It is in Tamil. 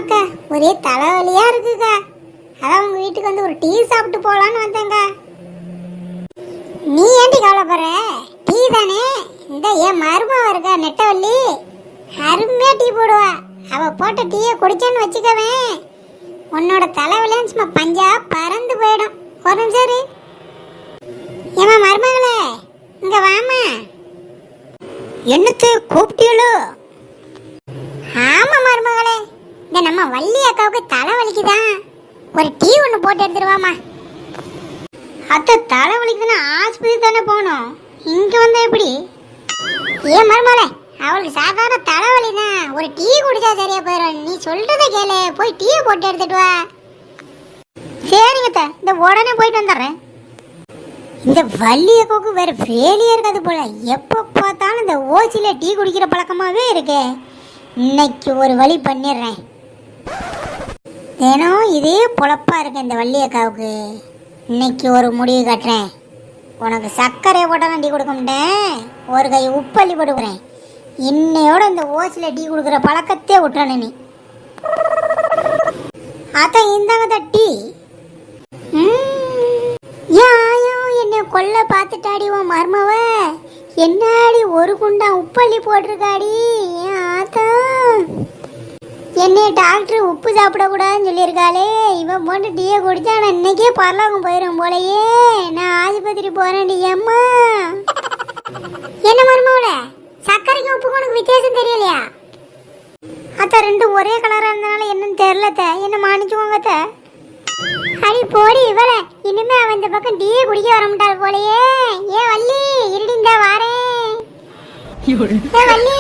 ஆமாக்கா, ஒரே தலைவலியா இருக்குக்கா. அதான் உங்க வீட்டுக்கு வந்து ஒரு டீ சாப்பிட்டு போலான்னு வந்தேங்க. நீ ஏன்டி கவலைப்படுற? டீ தானே. இந்த என் மருமவ இருக்கா நெட்டவள்ளி, அருமையா டீ போடுவா. அவ போட்ட டீயை குடிச்சேன்னு வச்சுக்கவேன், உன்னோட தலைவலியும் சும்மா பஞ்சா பறந்து போயிடும். ஒரு நிமிஷம் இரு. ஏமா மருமகளே, இங்க வாமா. என்னத்து கூப்பிட்டீங்களோ? ஆமா மருமகளே, இந்த நம்ம வள்ளி அக்காவுக்கு தலைவலிக்குதான், ஒரு டீ ஒன்று போட்டு எடுத்துருவாமா. அத்தை தலைவலிக்குதுன்னா ஆஸ்பத்திரி தானே போகணும், இங்க வந்தா எப்படி? ஏன் மருமகளே, அவளுக்கு சாதாரண தலைவலி தான், ஒரு டீ குடிச்சா சரியா போயிடும். நீ சொல்றதை கேளு, போய் டீயை போட்டு எடுத்துட்டு வா. சரிங்க அத்தை, இந்த உடனே போயிட்டு வந்துடுறேன். இந்த வள்ளி அக்காவுக்கு வேற வேலையே இருக்காது போல, எப்போ பார்த்தாலும் இந்த ஓசில டீ குடிக்கிற பழக்கமாவே இருக்கு. இன்னைக்கு ஒரு வழி பண்ணிடுறேன். தினம் இதே பொழப்பா இருக்கு இந்த வள்ளி அக்காவுக்கு. இன்னைக்கு ஒரு முடிவு கட்டுறேன். உனக்கு சர்க்கரை போட்டாலும் டீ கொடுக்க மாட்டேன், ஒரு கை உப்பள்ளி போட்டுக்கிறேன். இன்னையோட இந்த ஓசில டீ கொடுக்குற பழக்கத்தே விட்டுறணும் நீ. அதான் இந்தாங்க டீ. யாயோ என்னை கொல்ல பார்த்துட்டாடி உன் மருமவ. என்னாடி ஒரு குண்டா உப்பள்ளி போட்டிருக்காடி. ஆத்தா, என்னைய டாக்டர் உப்பு சாப்பிடக்கூடாதுன்னு சொல்லியிருக்காளே. இவன் போட்டு டீயை குடிச்சா நான் இன்னைக்கே பரலோகம் போயிடும் போலையே. நான் ஆஸ்பத்திரி போறேன்டி அம்மா. என்ன மருமவள, சர்க்கரைக்கு உப்புக்கு உனக்கு வித்தியாசம் தெரியலையா? அத்த ரெண்டும் ஒரே கலரா இருந்தனால என்னன்னு தெரியல. என்ன மானிச்சுக்கோங்க. அடி போடி இவள, இனிமே அவன் இந்த பக்கம் டீ குடிக்க வர மாட்டாள் போலயே. ஏ வள்ளி, இருடிந்தா வாரேன். ஏ வள்ளி.